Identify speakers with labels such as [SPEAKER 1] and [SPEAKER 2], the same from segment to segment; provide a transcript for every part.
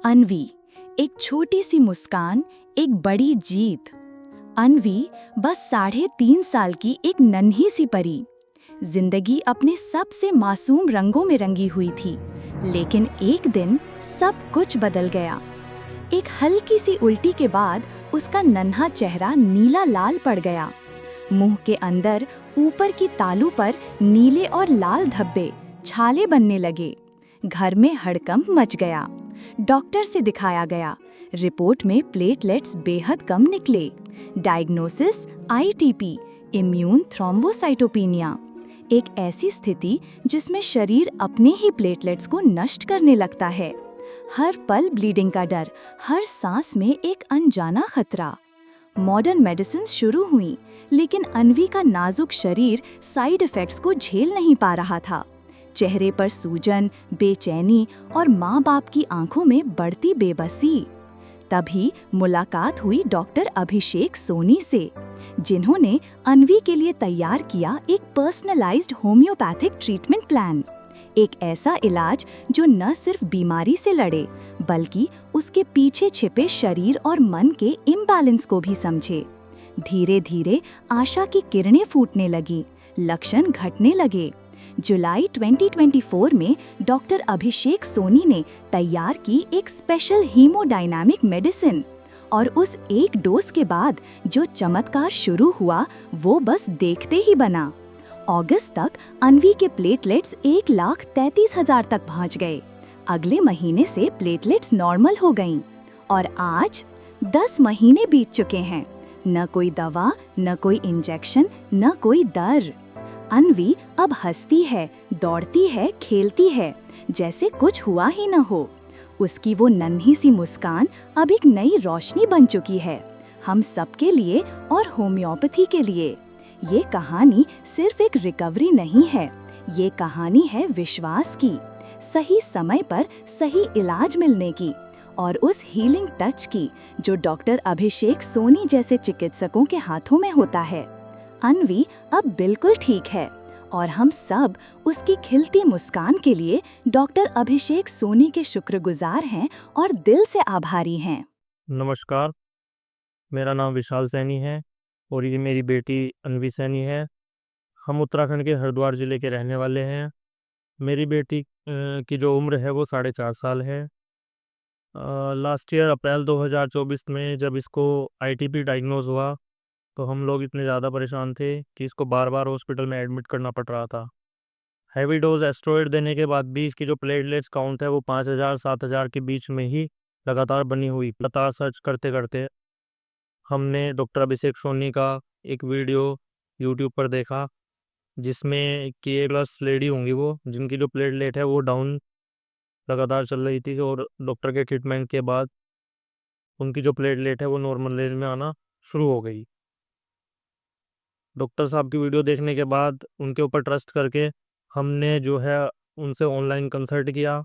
[SPEAKER 1] अन्वी, एक छोटी सी मुस्कान, एक बड़ी जीत। अन्वी बस 3.5 साल की एक नन्ही सी परी। जिंदगी अपने सबसे मासूम रंगों में रंगी हुई थी, लेकिन एक दिन सब कुछ बदल गया। एक हल्की सी उल्टी के बाद उसका नन्हा चेहरा नीला लाल पड़ गया। मुंह के अंदर ऊपर की तालू पर नीले और लाल धब्बे, छाले बनने लगे। घर में हड़कंप मच गया। डॉक्टर से दिखाया गया। रिपोर्ट में प्लेटलेट्स बेहद कम निकले। डायग्नोसिस आईटीपी, इम्यून थ्रोम्बोसाइटोपेनिया, एक ऐसी स्थिति जिसमें शरीर अपने ही प्लेटलेट्स को नष्ट करने लगता है। हर पल ब्लीडिंग का डर, हर सांस में एक अनजाना खतरा। मॉडर्न मेडिसिन शुरू हुई, लेकिन अन्वी का नाजुक शरीर साइड इफेक्ट्स को झेल नहीं पा रहा था। चेहरे पर सूजन, बेचैनी और माँ-बाप की आंखों में बढ़ती बेबसी। तभी मुलाकात हुई डॉक्टर अभिषेक सोनी से, जिन्होंने अन्वी के लिए तैयार किया एक पर्सनलाइज्ड होम्योपैथिक ट्रीटमेंट प्लान। एक ऐसा इलाज जो न सिर्फ बीमारी से लड़े, बल्कि उसके पीछे छिपे शरीर और मन के इम्बैलेंस को भी समझे। धीरे धीरे आशा की किरणें फूटने लगी, लक्षण घटने लगे। जुलाई 2024 में डॉक्टर अभिषेक सोनी ने तैयार की एक स्पेशल हीमोडायनामिक मेडिसिन, और उस एक डोज के बाद जो चमत्कार शुरू हुआ वो बस देखते ही बना। अगस्त तक अन्वी के प्लेटलेट्स 1,33,000 तक पहुंच गए। अगले महीने से प्लेटलेट्स नॉर्मल हो गईं, और आज 10 महीने बीत चुके हैं। न कोई दवा, न कोई इंजेक्शन, न कोई डर। अन्वी अब हंसती है, दौड़ती है, खेलती है, जैसे कुछ हुआ ही न हो। उसकी वो नन्ही सी मुस्कान अब एक नई रोशनी बन चुकी है, हम सबके लिए और होम्योपैथी के लिए। ये कहानी सिर्फ एक रिकवरी नहीं है, ये कहानी है विश्वास की, सही समय पर सही इलाज मिलने की, और उस हीलिंग टच की जो डॉक्टर अभिषेक सोनी जैसे चिकित्सकों के हाथों में होता है। अन्वी अब बिल्कुल ठीक है, और हम सब उसकी खिलती मुस्कान के लिए डॉक्टर अभिषेक सोनी के शुक्रगुजार हैं और दिल से आभारी हैं।
[SPEAKER 2] नमस्कार, मेरा नाम विशाल सैनी है और ये मेरी बेटी अन्वी सैनी है। हम उत्तराखंड के हरिद्वार ज़िले के रहने वाले हैं। मेरी बेटी की जो उम्र है वो 4.5 साल है। लास्ट ईयर अप्रैल 2024 में जब इसको आईटीपी डायग्नोज हुआ, तो हम लोग इतने ज़्यादा परेशान थे कि इसको बार बार हॉस्पिटल में एडमिट करना पड़ रहा था। हैवी डोज एस्टेरॉयड देने के बाद भी इसकी जो प्लेटलेट्स काउंट है वो 5,000-7,000 के बीच में ही लगातार बनी हुई। लगातार सर्च करते करते हमने डॉक्टर अभिषेक सोनी का एक वीडियो यूट्यूब पर देखा, जिसमें कि एक प्लस लेडी होंगी वो, जिनकी जो प्लेटलेट है वो डाउन लगातार चल रही थी, और डॉक्टर के ट्रीटमेंट के बाद उनकी जो प्लेटलेट है वो नॉर्मल लेवल में आना शुरू हो गई। डॉक्टर साहब की वीडियो देखने के बाद उनके ऊपर ट्रस्ट करके हमने जो है उनसे ऑनलाइन कंसल्ट किया,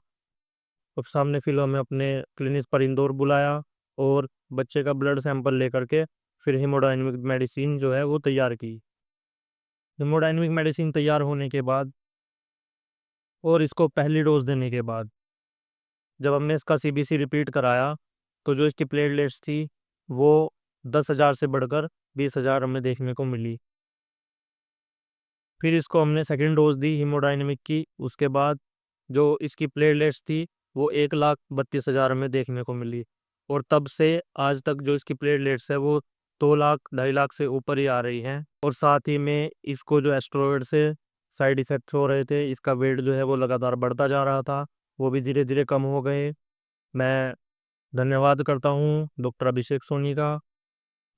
[SPEAKER 2] और सामने फिर हमें अपने क्लिनिक पर इंदौर बुलाया और बच्चे का ब्लड सैंपल लेकर के फिर हीमोडायनेमिक मेडिसिन जो है वो तैयार की। हीमोडायनेमिक मेडिसिन तैयार होने के बाद और इसको पहली डोज देने के बाद जब हमने इसका सीबीसी रिपीट कराया, तो जो इसकी प्लेटलेट्स थी वो 10,000 से बढ़कर 20,000 हमें देखने को मिली। फिर इसको हमने सेकेंड डोज दी हीमोडायनेमिक की। उसके बाद जो इसकी प्लेटलेट्स थी वो 1,32,000 में देखने को मिली, और तब से आज तक जो इसकी प्लेटलेट्स है वो 2 लाख 2.5 लाख से ऊपर ही आ रही हैं। और साथ ही में इसको जो एस्टेरॉयड से साइड इफ़ेक्ट्स हो रहे थे, इसका वेट जो है वो लगातार बढ़ता जा रहा था, वो भी धीरे धीरे कम हो गए। मैं धन्यवाद करता हूँ डॉक्टर अभिषेक सोनी का,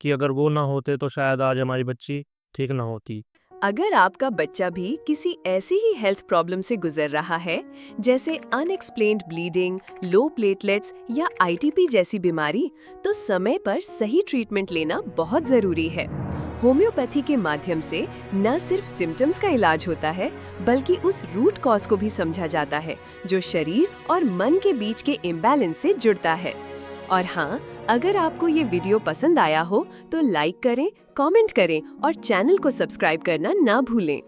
[SPEAKER 2] कि अगर वो ना होते तो शायद आज हमारी बच्ची ठीक ना होती।
[SPEAKER 3] अगर आपका बच्चा भी किसी ऐसी ही हेल्थ प्रॉब्लम से गुजर रहा है, जैसे अनएक्सप्लेन्ड ब्लीडिंग, लो प्लेटलेट्स या आईटीपी जैसी बीमारी, तो समय पर सही ट्रीटमेंट लेना बहुत जरूरी है। होम्योपैथी के माध्यम से न सिर्फ सिम्टम्स का इलाज होता है, बल्कि उस रूट कॉज को भी समझा जाता है जो शरीर और मन के बीच के इम्बैलेंस से जुड़ता है। और हाँ, अगर आपको ये वीडियो पसंद आया हो तो लाइक करें, कमेंट करें और चैनल को सब्सक्राइब करना ना भूलें।